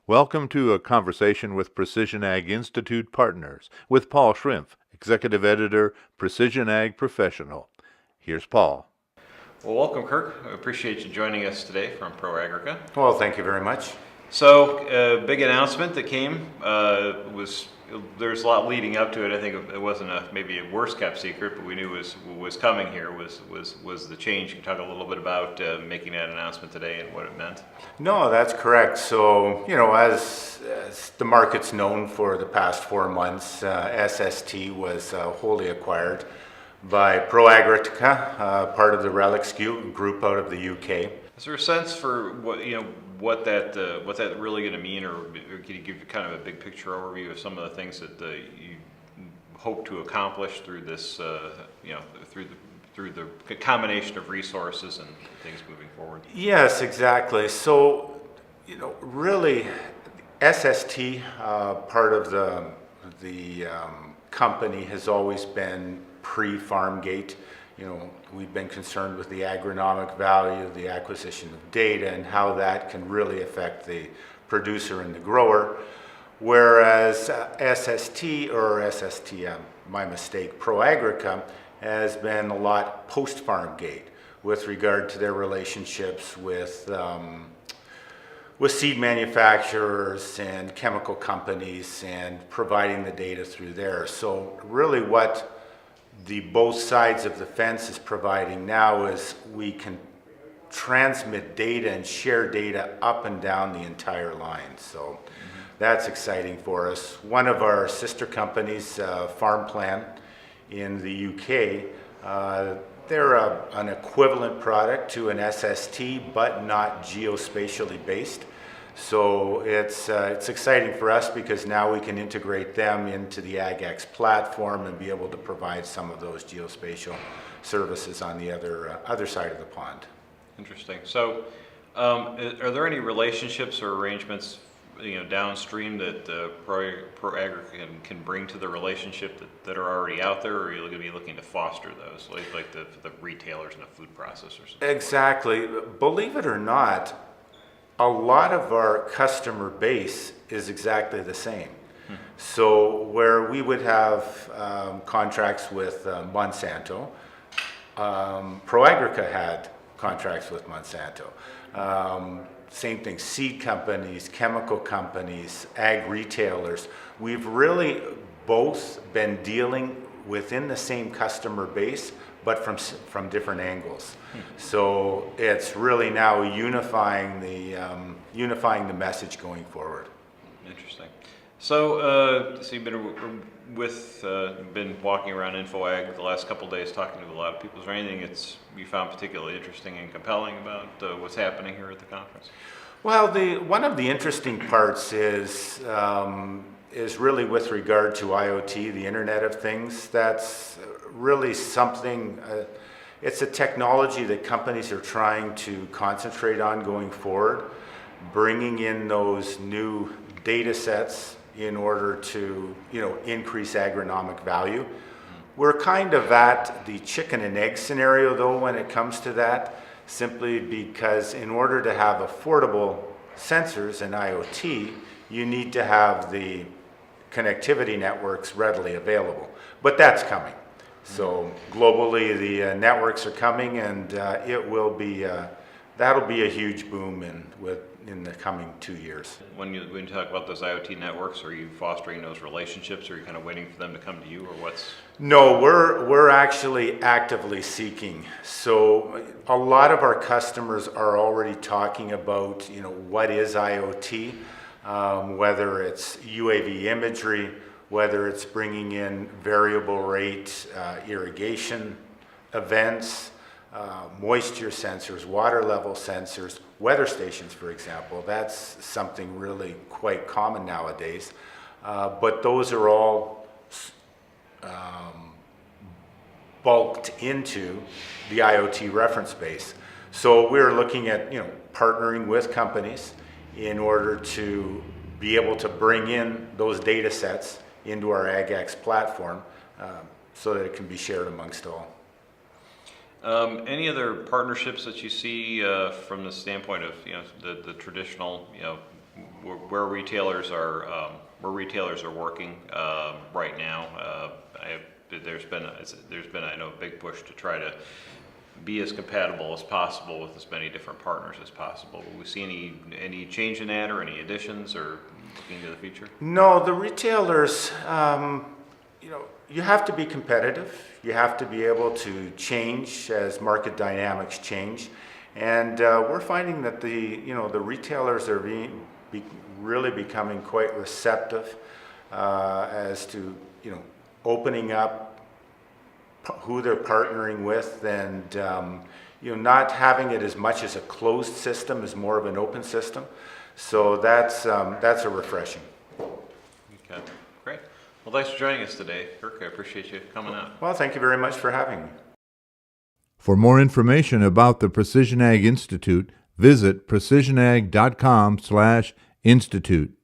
Welcome to a conversation with Precision Ag Institute partners with Paul Schrimpf, Executive Editor, Precision Ag Professional. Here's Paul. Well, welcome, Kirk. I appreciate you joining us today from Proagrica. Well, thank you very much. So, big announcement that came there's a lot leading up to it. I think it wasn't maybe a worst kept secret, but we knew was coming here. Was the change? Can you talk a little bit about making that announcement today and what it meant? No, that's correct. So, as the market's known for the past 4 months, SST was wholly acquired by Proagrica, part of the Relics group out of the UK. Is there a sense for what that really going to mean, or can you give kind of a big picture overview of some of the things that you hope to accomplish through this, through the combination of resources and things moving forward? Yes, exactly. So, really, SST, part of the company, has always been pre-farm gate. We've been concerned with the agronomic value, the acquisition of data, and how that can really affect the producer and the grower. Whereas Proagrica, has been a lot post-farm gate with regard to their relationships with seed manufacturers and chemical companies and providing the data through there. So really what the both sides of the fence is providing now is we can transmit data and share data up and down the entire line. So that's exciting for us. One of our sister companies, Farm Plan in the UK, they're an equivalent product to an SST, but not geospatially based. So it's exciting for us because now we can integrate them into the AgX platform and be able to provide some of those geospatial services on the other side of the pond. Interesting. So, are there any relationships or arrangements, downstream that Proagrica can bring to the relationship that are already out there, or are you going to be looking to foster those, like the retailers and the food processors? Exactly. Believe it or not, a lot of our customer base is exactly the same. So where we would have contracts with Monsanto, Proagrica had contracts with Monsanto. Same thing, seed companies, chemical companies, ag retailers. We've really both been dealing within the same customer base, but from different angles. So it's really now unifying the message going forward. Interesting. So, you've been walking around InfoAg the last couple of days, talking to a lot of people. Is there anything that's you found particularly interesting and compelling about what's happening here at the conference? Well, one of the interesting parts is really with regard to IoT, the Internet of Things. That's really something, it's a technology that companies are trying to concentrate on going forward, bringing in those new data sets in order to increase agronomic value. We're kind of at the chicken and egg scenario though when it comes to that, simply because in order to have affordable sensors and IoT, you need to have the connectivity networks readily available. But that's coming. So globally the networks are coming, and it will be that'll be a huge boom in the coming 2 years. When you talk about those IoT networks, are you fostering those relationships, or are you kind of waiting for them to come to you, or what's? No, we're actually actively seeking. So a lot of our customers are already talking about what is IoT, whether it's UAV imagery, whether it's bringing in variable rate irrigation events, moisture sensors, water level sensors, weather stations, for example. That's something really quite common nowadays. But those are all bulked into the IoT reference base. So we're looking at partnering with companies in order to be able to bring in those data sets into our AgX platform so that it can be shared amongst all. Any other partnerships that you see from the standpoint of the traditional where retailers are working right now. There's been I know a big push to try to be as compatible as possible with as many different partners as possible. Will we see any change in that, or any additions, or looking into the future? No, the retailers, you have to be competitive. You have to be able to change as market dynamics change. And we're finding that the retailers are really becoming quite receptive as to, opening up who they're partnering with, and not having it as much as a closed system, as more of an open system. So that's a refreshing. Okay, great. Well, thanks for joining us today, Kirk. I appreciate you coming out. Well, thank you very much for having me. For more information about the Precision Ag Institute, visit precisionag.com/institute.